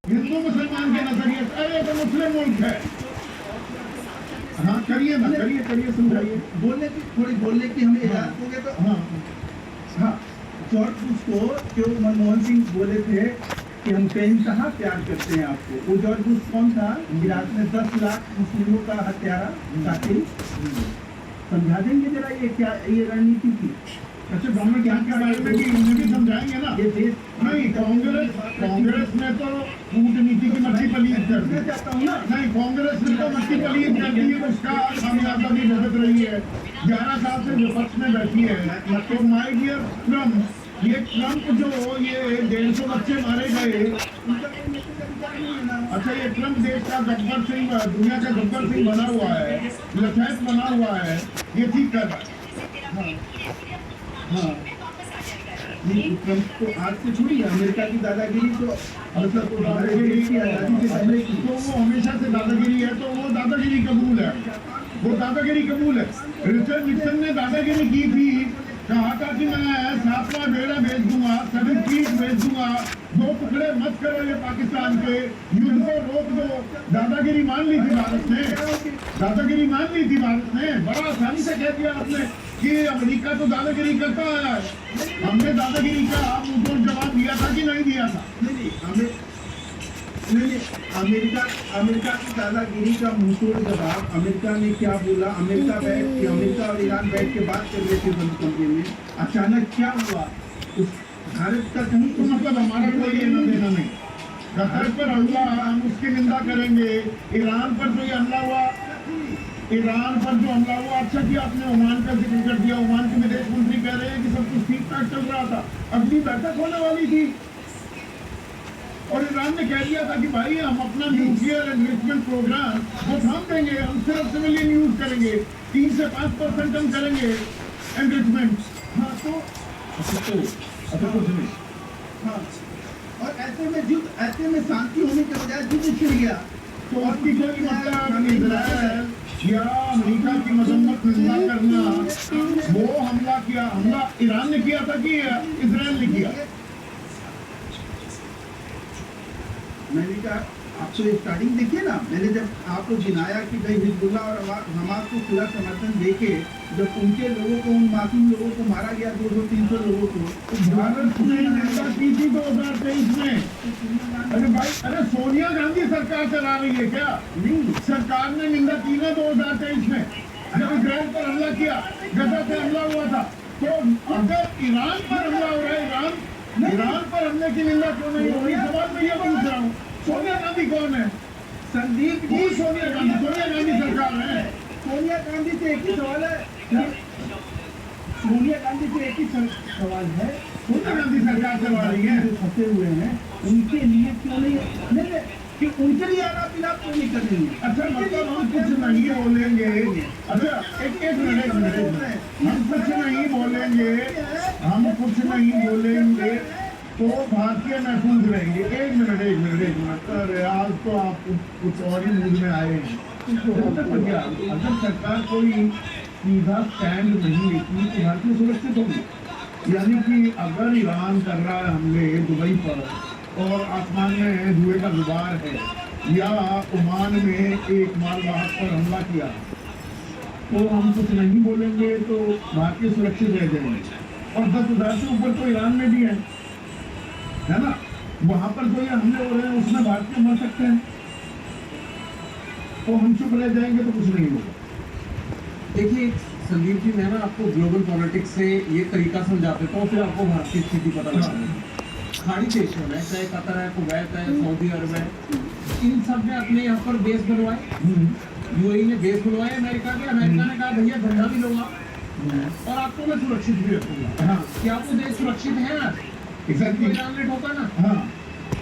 हिंदू मुसलमान के नजरिए से, अरे तो मुस्लिम मुल्क है। हाँ करिए ना, करिए समझाइए। बोलने की हमें इजाजत होगी तो हाँ हाँ। जॉर्ज बुश को जो मनमोहन सिंह बोले थे कि हम कहीं कहाँ प्यार करते हैं आपको, वो जॉर्ज बुश कौन था? इराक में 10 लाख मुस्लिमों का हत्यारा कातिल। समझा देंगे जरा ये क्या ये रणनीति की? अच्छा गवर्नमेंट क्या बारे में भी उन्हें भी समझाएंगे ना। ये देश नहीं, कांग्रेस ने तो कूटनीति की मच्छी पलीत कर दी। चाहता हूँ ना। नहीं, कांग्रेस ने तो मच्छी पलीत कर दी है, उसका खामियाजा भी भुगत रही है। 11 साल से विपक्ष में बैठी है। तो माय डियर ट्रम्प, ये ट्रम्प जो ये 150 बच्चे मारे गए, अच्छा ये ट्रम्प देश का गब्बर सिंह, दुनिया का गब्बर सिंह बना हुआ है, लठैत बना हुआ है, ये ठीक कर रहा है। हाँ, ट्रम्प को आज से छोड़िए, अमेरिका की दादागिरी तो मतलब दादागिरी की आजादी से पहले की, तो वो हमेशा से दादागिरी है, तो वो दादागिरी कबूल है, वो दादागिरी कबूल है। रिचर्ड निक्सन ने दादागिरी की थी, कहा था कि मैं 7वां बेड़ा भेज दूंगा, सभी चीज भेज दूंगा, 2 टुकड़े मत करो ये पाकिस्तान के, युद्ध को रोक दो। दादागिरी मान ली थी भारत ने, दादागिरी मान ली थी भारत ने, बड़ा आसानी से कह दिया आपने कि अमेरिका तो दादागिरी करता आया है। हमने दादागिरी का मुंहतोड़ जवाब दिया था कि नहीं दिया था? नहीं, अमेरिका की दादागिरी का मुंहतोड़ जवाब अमेरिका ने क्या बोला? अमेरिका और ईरान बैठ के बात कर रहे थे बंद कमरे में, अचानक क्या हुआ? उस भारत का कहीं तो मतलब हमारा कोई लेना देना नहीं। कतर पर हमला, हम उसकी निंदा करेंगे। ईरान पर जो ये हमला हुआ, ईरान पर जो हमला हुआ, अच्छा कि आपने ओमान का जिक्र कर दिया। ओमान के विदेश मंत्री कह रहे हैं कि सब कुछ ठीक ठाक चल रहा था, अगली बैठक होने वाली थी और ईरान ने कह दिया था कि भाई हम अपना न्यूक्लियर एनरिचमेंट प्रोग्राम वो थाम देंगे, हम सिर्फ सिविलियन यूज करेंगे, 3 से 5% हम करेंगे एनरिचमेंट। हाँ तो अच्छा कुछ नहीं। हाँ, और ऐसे में शांति होने के बजाय युद्ध छिड़ गया। तो उसकी कोई मतलब इजराइल या अमेरिका की मजम्मत निंदा करना, वो हमला ईरान ने किया था कि इजराइल ने किया? मैंने कहा आप तो स्टार्टिंग देखिए ना, मैंने जब आपको गिनाया कि भाई हिजबुल्लाह और हमास को खुला समर्थन देके जब उनके लोगों को, उन मासूम लोगों को मारा गया, 200-300 लोगों को, तो भारत ने निंदा की थी 2023 में। अरे भाई, अरे सोनिया गांधी सरकार चला रही है क्या? नहीं, सरकार ने निंदा की ना 2023 में, जब इजराइल पर हमला किया, गजा पे हमला हुआ था। तो अगर ईरान पर हमला हो रहा है, ईरान पर हमले की निंदा क्यों नहीं हो रही? सवाल मैं ये पूछ रहा हूँ, सोनिया गांधी कौन है? संदीप जी, सोनिया गांधी सरकार है। सोनिया गांधी से एक ही सवाल है, सोनिया गांधी से एक ही सवाल है, सोनिया गांधी सरकार चला रही है, जो फंसे हुए हैं उनके लिए क्यों नहीं कि उनके लिए आना पीना क्यों नहीं करेंगे? अच्छा मतलब हम कुछ नहीं बोलेंगे। अच्छा एक मिनट, हम कुछ नहीं बोलेंगे, हम कुछ नहीं बोलेंगे तो भारतीय महफूज रहेंगे। एक मिनट, अरे आज तो आप कुछ और ही मूड में आए हैं। अगर सरकार कोई सीधा स्टैंड नहीं लेती तो भारतीय सुरक्षित होगी। यानी कि अगर ईरान कर रहा है हमले दुबई पर और आसमान में धुएं का गुबार है, या ओमान में एक मालवाहक पर हमला किया, तो हम कुछ नहीं बोलेंगे तो भारतीय सुरक्षित रह जाएंगे। और 10,000 से ऊपर तो ईरान में भी है ना, वहां पर जो ये हमले हो रहे हैं उसमें भारतीय मर सकते हैं, तो हम चुप रह जाएंगे तो कुछ नहीं होगा। देखिए संदीप जी, मैं ना आपको ग्लोबल पॉलिटिक्स से ये तरीका समझा देता हूँ, फिर आपको भारत की स्थिति पता लगेगी। खाड़ी देशों में चाहे कतर है, कुवैत है, सऊदी अरब है, इन सब ने अपने यहाँ पर बेस बनवाए। यूएई ने बेस बनवाए अमेरिका के। अमेरिका ने कहा भैया झंडा भी लो आप और आपको मैं सुरक्षित भी रखूंगा। हाँ, क्या आपको देश सुरक्षित है आज? एग्जैक्टली। ईरान ने ठोका ना। हाँ,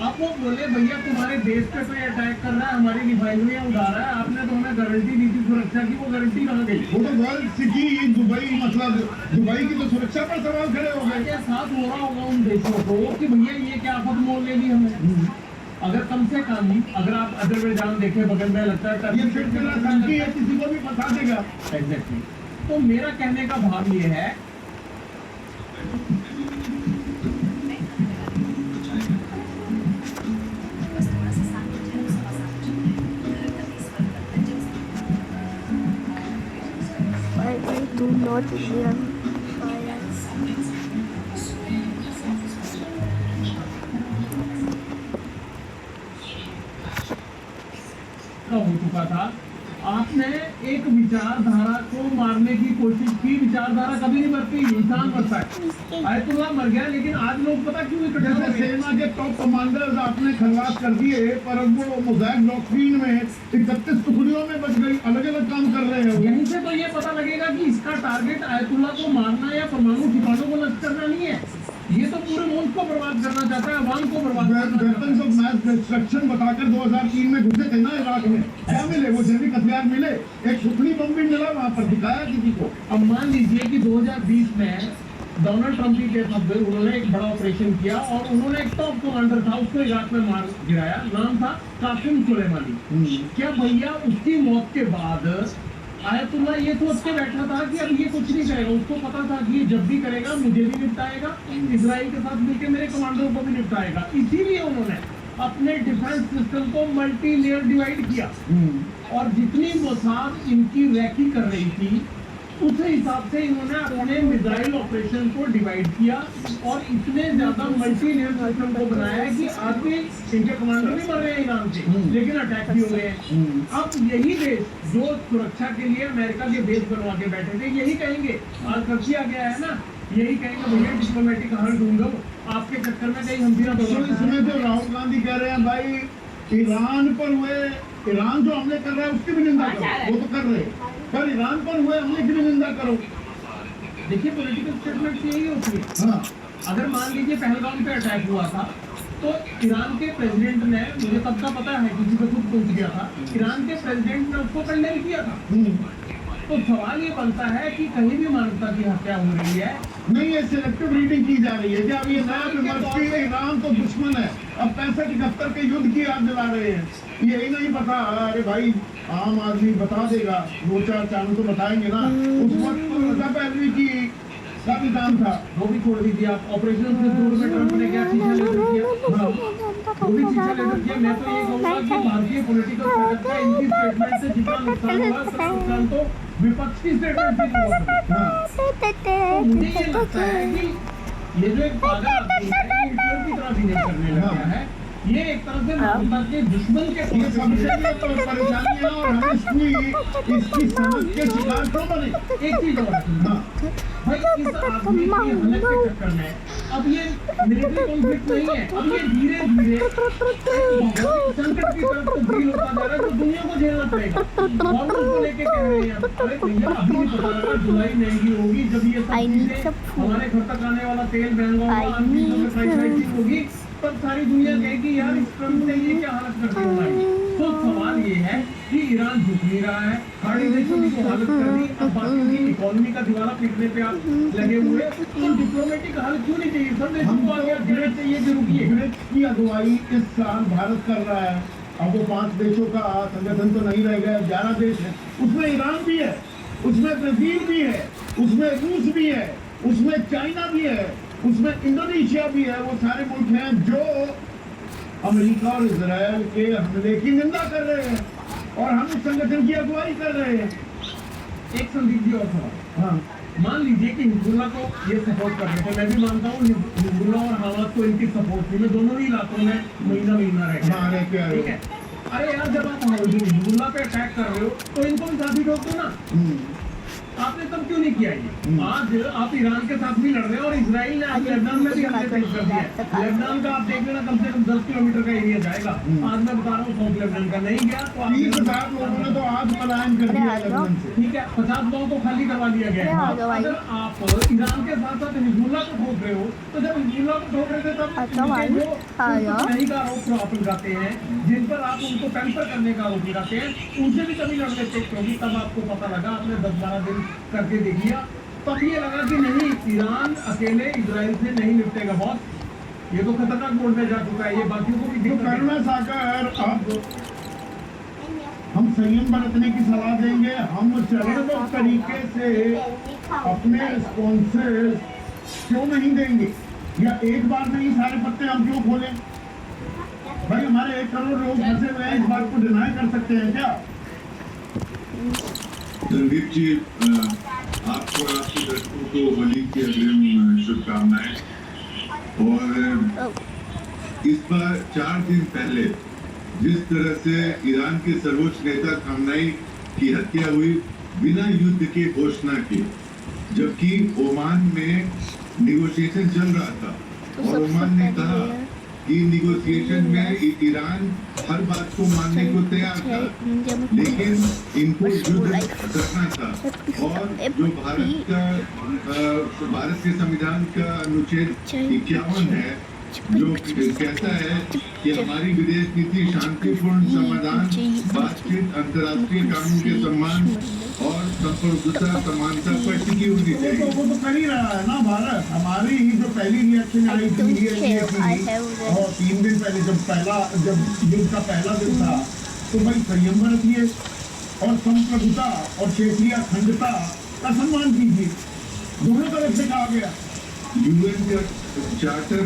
आप वो बोले भैया तुम्हारे देश पे कोई अटैक कर रहा है, हमारी रिफाइनरियां उड़ा रहा है, आपने तो हमें गारंटी दी थी सुरक्षा की, वो गारंटी कहाँ गई? वो तो वर्ल्ड सिटी दुबई, मतलब दुबई की तो सुरक्षा पर सवाल खड़े हो गए। क्या साथ हो रहा होगा उन देशों को कि भैया ये क्या आफत मोल ले ली हमें? अगर कम से कम अगर आप अजरबैजान देखें बगल में, लगता है ये सिलसिला संकी है, किसी को भी फंसा देगा। एग्जैक्टली। तो मेरा कहने का भाव ये है North Indian Alliance. हो चुका था। आपने एक विचारधारा को मारने की कोशिश की। विचारधारा कभी नहीं मरती, इंसान मरता है। आयतुल्लाह मर गया, लेकिन आज लोग पता क्यों इकट्ठे हो जैसे गए? सेना के टॉप कमांडर्स आपने खल्लास कर दिए, पर अब वो मोज़ैक डॉक्ट्रिन में 31 टुकड़ियों में बच गई, अलग अलग काम कर रहे हैं वो। यहीं से तो ये पता लगेगा कि इसका टारगेट आयतुल्लाह को मारना या परमाणु ठिकानों को नष्ट करना नहीं है। ये तो पूरे मुल्क को बर्बाद करना चाहता है, अवाम को बर्बाद करना चाहता वेपन्स ऑफ मैस डिस्ट्रक्शन बताकर 2003 में घुसे थे ना इराक में। क्या मिले? वो जैविक हथियार मिले, एक सुखनी बम भी मिला वहां पर, दिखाया किसी को? है। अब मान लीजिए कि 2020 में डोनाल्ड ट्रंप की केस में उन्होंने एक बड़ा ऑपरेशन किया और उन्होंने एक टॉप कमांडर था, उसको इराक में मार गिराया। नाम था कासिम सुलेमानी। क्या भैया उसकी मौत के बाद आयतुल्लाह ये सोच के बैठा था कि अब ये कुछ नहीं करेगा? उसको पता था कि ये जब भी करेगा मुझे भी निपटाएगा, इजराइल के साथ मिलकर मेरे कमांडरों को भी निपटाएगा। इसीलिए उन्होंने अपने डिफेंस सिस्टम को मल्टी लेयर डिवाइड किया और जितनी मोसाद इनकी रैकी कर रही थी उस हिसाब से इन्होंने अपने मिसाइल ऑपरेशन को डिवाइड किया और इतने ज्यादा मल्टी लेयर सिस्टम को बनाया है कि आज भी इनके कमांडर भी मर रहे हैं ईरान से, लेकिन अटैक भी हो गए हैं। अब यही देश जो सुरक्षा के लिए अमेरिका के बेस बनवा के बैठे थे, यही कहेंगे, आज कर दिया गया है ना, यही कहेंगे भैया डिप्लोमेटिक हल ढूंढो, आपके चक्कर में कहीं हम भी ना तो बर्बाद इसमें जो राहुल गांधी कह रहे हैं भाई, ईरान पर हुए, ईरान जो हमले कर रहा है उसकी भी निंदा करो, वो तो कर रहे हैं, पर ईरान पर हुए हमले की भी निंदा करो। देखिए पॉलिटिकल स्टेटमेंट यही होती है। हाँ, अगर मान लीजिए पहलगाम पे अटैक हुआ था तो ईरान के प्रेसिडेंट ने, मुझे तब का पता है किसी को खुद पूछ गया था, ईरान के प्रेसिडेंट ने उसको कंडेम किया था। तो सवाल ये बनता है कि कहीं भी मानवता की हत्या हो रही है। नहीं, ये सिलेक्टिव रीडिंग की जा रही है कि अब ये नया विमर्श की ईरान तो दुश्मन है, अब 65-71 के युद्ध की याद दिला रहे हैं। यही नहीं पता, अरे भाई आम आदमी बता देगा, 2-4 चैनल तो बताएंगे ना। उस वक्त तो रजा पहलवी की का भी काम था, वो भी छोड़ दीजिए आप। ऑपरेशन सिंदूर में ट्रंप ने क्या शीशा लेकर किया? हाँ, वो भी शीशा लेकर किया। मैं तो ये कहूँगा कि भारतीय पॉलिटिकल जगत में इनकी स्टेटमेंट से जितना नुकसान हुआ, सब नुकसान तो विपक्ष की स्टेटमेंट से हुआ। तो मुझे ये लगता है कि ये जो एक पागल आदमी है, ये हिटलर की तरह बिहेव करने लग गया है। ये एक तरह से मानवता के दुश्मन के ये सबसे भी तो परेशानी है और हम इसकी समझ के शिकार क्यों बने? एक चीज और हाँ, भाई, इस आदमी की हालत के चक्कर में अब ये मिलिट्री कॉन्फ्लिक्ट नहीं है, अब ये धीरे धीरे संकट की तरफ तब्दील होता जा रहा है, तो दुनिया को झेलना पड़ेगा। और उनको लेके कह रहे हैं अरे भैया अभी नहीं पता लगा, जुलाई महंगी होगी, जब ये सब चीजें हमारे घर तक आने वाला तेल महंगा होगा, अन्य चीजों में प्राइस हाइकिंग होगी, तब सारी दुनिया कहेगी यार इस ट्रंप ने ये क्या हालत कर दी हमारी। तो सवाल ये है कि ईरान झुक नहीं रहा है, खाड़ी देशों की तो हालत कर दी, अब बाकी की इकोनॉमी का दीवाना पीटने पे आप लगे हुए, तो डिप्लोमेटिक हल क्यों नहीं चाहिए? सब देशों को आगे देना चाहिए कि रुकिए। ग्रेट की अगुवाई इस साल भारत कर रहा है। अब वो 5 देशों का संगठन तो नहीं रह गया, 11 देश है, उसमें ईरान भी है, उसमें ब्राजील भी है, उसमें रूस भी है, उसमें चाइना भी है, उसमें इंडोनेशिया भी है। वो सारे मुल्क हैं जो अमेरिका और इजराइल के हमले की निंदा कर रहे हैं और हम इस संगठन की अगुवाई कर रहे हैं। एक संदीप जी और सवाल, हाँ, मान लीजिए कि हिजबुल्लाह को ये सपोर्ट कर रहे थे, मैं भी मानता हूँ हिजबुल्लाह और हमास को इनकी सपोर्ट थी, मैं दोनों ही इलाकों में महीना रह हाँ, रह के गया, आए। ठीक है। अरे यार जब आप हिजबुल्लाह पे अटैक कर रहे हो तो इनको भी साथ ही ठोक दो ना। आपने तब क्यों नहीं किया ये? आज आप ईरान के साथ भी लड़ रहे हो और इजराइल ने आज लेबनान में भी हमले तेज कर दिया है। लेबनान का आप देख लेना कम से कम 10 किलोमीटर का एरिया जाएगा। आज मैं बता रहा हूँ साउथ लेबनान का नहीं गया तो 30,000 लोगों ने तो आज पलायन कर दिया लेबनान से। ठीक है, 50 गाँव को खाली करवा दिया गया है। अगर आप ईरान के साथ साथ हिजबुल्लाह को ठोक रहे हो तो जब हिजबुल्लाह को ठोक रहे थे तब नहीं का आरोप आप लगाते हैं, जिन पर आप उनको पैम्पर करने का आरोप लगाते हैं, उनसे भी कभी लड़ लेते, क्योंकि तब आपको पता लगा, आपने 10-12 दिन करके देख लिया, तब ये लगा कि नहीं ईरान अकेले इजराइल से नहीं निपटेगा बॉस, ये तो खतरनाक मोड में जा चुका है, ये बाकियों को भी तो करना सागर, अब हम संयम बरतने की सलाह देंगे। हम चरणबद्ध तरीके से अपने रिस्पॉन्सेस क्यों नहीं देंगे, या एक बार में ही सारे पत्ते हम क्यों खोलें? भाई हमारे 1 करोड़ लोग फंसे हुए हैं, इस बात को डिनाई कर सकते हैं क्या? रणदीप जी, आपको और आपके दर्शकों को होली की अग्रिम शुभकामनाएं। और इस बार 4 दिन पहले जिस तरह से ईरान के सर्वोच्च नेता खामनेई की हत्या हुई बिना युद्ध के घोषणा के, जबकि ओमान में निगोशिएशन चल रहा था और ओमान ने कहा कि निगोशिएशन में ईरान हर बात को मानने को तैयार था, लेकिन इनको युद्ध करना था। और जो भारत के संविधान का अनुच्छेद 51 है, जो कहता है कि हमारी विदेश नीति शांतिपूर्ण समाधान, बातचीत, अंतर्राष्ट्रीय कानून के सम्मान और संप्रभुता समानता पर टिकी होनी चाहिए। वो तो कर ही रहा है ना भारत। हमारी ही जो पहली रिएक्शन आई थी ये थी, और 3 दिन पहले जब युद्ध का पहला दिन था, तो भाई संयम रखिए और संप्रभुता और क्षेत्रीय अखंडता का सम्मान कीजिए। दोनों तरफ से कहा गया। यूएन चार्टर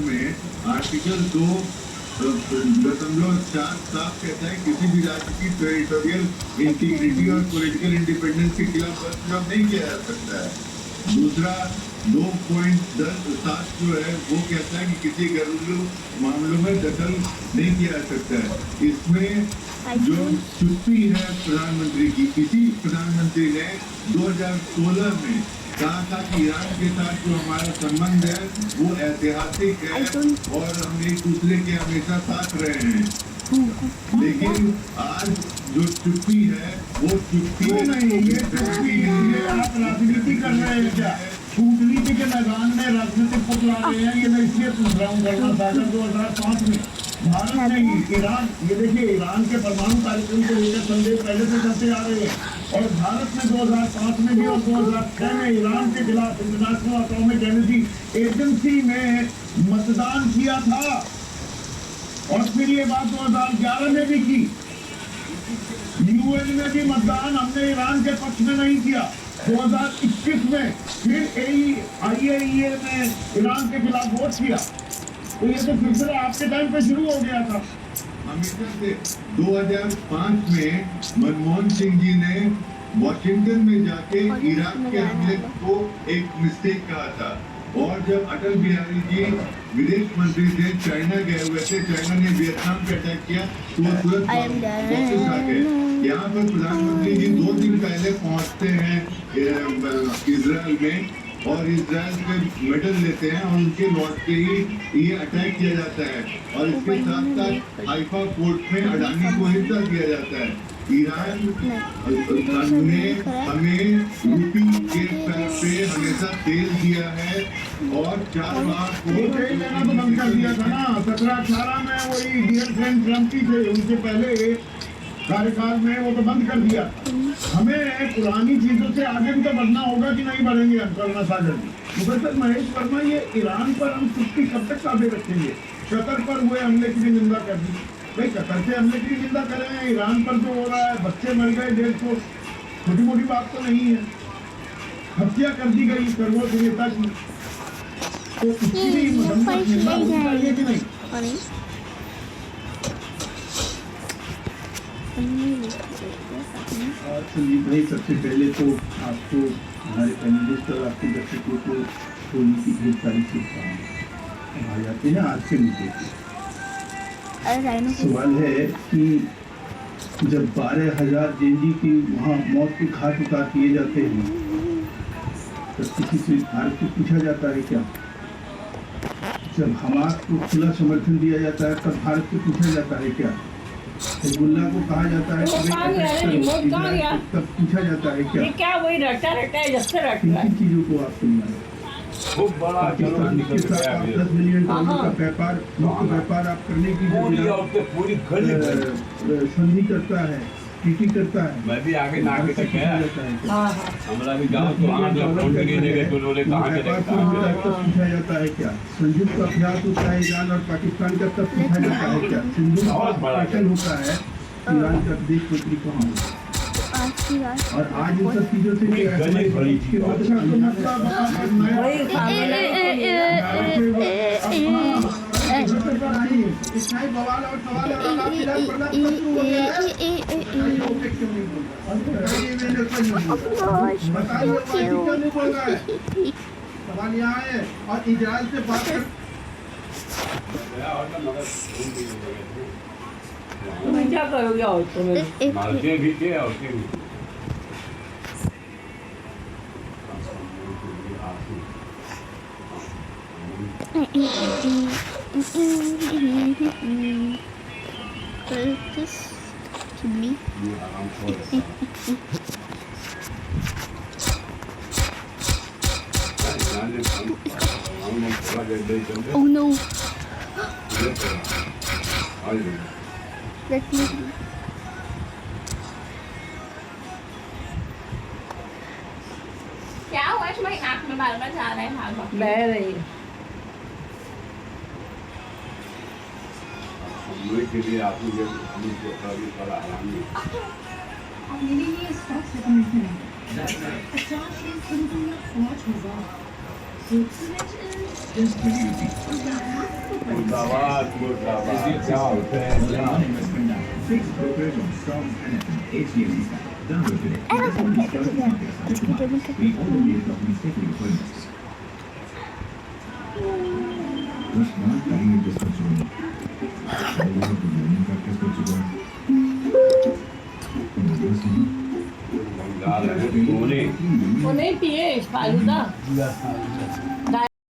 में आर्टिकल 2.4 साफ कहता है किसी भी राज्य की टेरिटोरियल इंटीग्रिटी और पॉलिटिकल इंडिपेंडेंस के खिलाफ बर्ताव नहीं किया जा सकता है। दूसरा 2.7 जो है वो कहता है कि किसी घरेलू मामलों में दखल नहीं किया जा सकता है। इसमें जो चुप्पी है प्रधानमंत्री की, किसी प्रधानमंत्री ने 2016 में कहा था कि ईरान के साथ जो हमारा संबंध है वो ऐतिहासिक है और हम एक दूसरे के हमेशा साथ रहे हैं। लेकिन आज जो चुप्पी है वो चुप्पी नहीं, ये चुप्पी ये आप राजनीति कर रहे हैं क्या? कूटनीति के मैदान में राजनीतिक पुतला रहे हैं। ये मैं इसलिए पूछ रहा हूँ। गणना सागर 2005 में भारत ने ईरान, ये देखिए ईरान के परमाणु कार्यक्रम को लेकर संदेश पहले से करते आ रहे हैं, और भारत ने 2005 में भी और 2006 में ईरान के खिलाफ इंटरनेशनल एटॉमिक एनर्जी एजेंसी में मतदान किया था, और फिर ये बात 2011 में भी की। यूएन में भी मतदान हमने ईरान के पक्ष में नहीं किया। 2021 में फिर IAEA में ईरान के खिलाफ वोट किया। तो ये तो सिलसिला आपके टाइम पे शुरू हो गया था। हमेशा से 2005 में मनमोहन सिंह जी ने वॉशिंगटन में जाके इराक के हमले को एक मिस्टेक कहा था, और जब अटल बिहारी जी विदेश मंत्री थे, चाइना गए हुए थे, चाइना ने वियतनाम पे अटैक किया तो वो तुरंत वापस आ गए। यहाँ पर प्रधानमंत्री जी 2 दिन पहले पहुँचते हैं इजराइल में, और इजराइल के मेडल लेते हैं, और उनके लौटते ही ये अटैक किया जाता है। और इसके साथ साथ हाइफा पोर्ट में अडानी को हिस्सा दिया जाता है। ईरान ने हमें यूपी के पे हमेशा तेल दिया है, और 4 माह को तेल लेना तो बंद कर दिया था ना। 17-18 में वही डियर फ्रेंड ट्रम्प की थे, उनके पहले कार्यकाल में वो तो बंद कर दिया। हमें पुरानी चीजों से आगे भी तो बढ़ना होगा कि नहीं बढ़ेंगे हम? करना सागर जी, मुफस्सिर महेश वर्मा, ये ईरान पर हम चुप्पी कब तक काबे रखेंगे? कतर पर हुए हमले की भी निंदा कर दी। भाई कतर से हमले की निंदा करें, ईरान पर जो हो रहा है, बच्चे मर गए 150, छोटी मोटी बात तो नहीं है। हत्या कर दी गई सर्वोच्च नेता की, तो इसकी भी मजम्मत निंदा होनी चाहिए कि नहीं? संदीप भाई, सबसे पहले तो आपको, हमारे पैनलिस्ट और आपके दर्शकों को होली की ढेर सारी शुभकामनाएं। आ जाते हैं आज के मुद्दे पे। सवाल है कि जब 12,000 जेंजी की वहाँ मौत के घाट उतार दिए जाते हैं, तो किसी से भारत को पूछा जाता है क्या? जब हमास को खुला समर्थन दिया जाता है, तब भारत से पूछा जाता है क्या? हिजबुल्लाह को कहा जाता है तब पूछा जाता है क्या? क्या वही रटा है जब से रट रहा है। किन चीजों को आप सुन रहे हैं? पाकिस्तान के साथ आप $10 बिलियन का व्यापार, मुक्त व्यापार आप करने की संधि करता है, ट्रीटी करता है। मैं भी आगे नाके तक गया, हमारा भी गांव तो वहाँ जब फोन पे देने गए तो उन्होंने कहा कि पूछा जाता है क्या? संयुक्त अभ्यास होता है ईरान और पाकिस्तान का, तब पूछा जाता है क्या? सिंधु ऑपरेशन होता है, ईरान का विदेश मंत्री कहाँ होता है? और आज इन सब चीजों से पर आई इतना ही बवाल और सवाल और आप फिलहाल पढ़ना शुरू हो गया है बताइए ओके क्यों नहीं बोल रहा बताइए मैंने क्यों नहीं बोल रहा बताइए वो क्यों नहीं बोल रहा है सवाल यहाँ है और इजराइल से बात कर तुम्हें क्या करोगे और तुम्हें मारते भी थे और के भी This to me. Oh no. Let me. क्या हुआ तुम्हारी आँख में बार बार जा रहा है भाग बह रही है के लिए आपको ये हमको कभी थोड़ा आराम नहीं मेरे लिए स्टॉक से कमिटमेंट है 50 मुर्दाबाद मुर्दाबाद क्या होता है Fixed brokerage on stocks and HDFC Bank. Download today. I don't think I can do that. We all need documents taken for investors. बस बात करेंगे किसको चुनें। और वो तो लेने का किसको चुनें। बस बंगाल है वो नहीं पिए फालूदा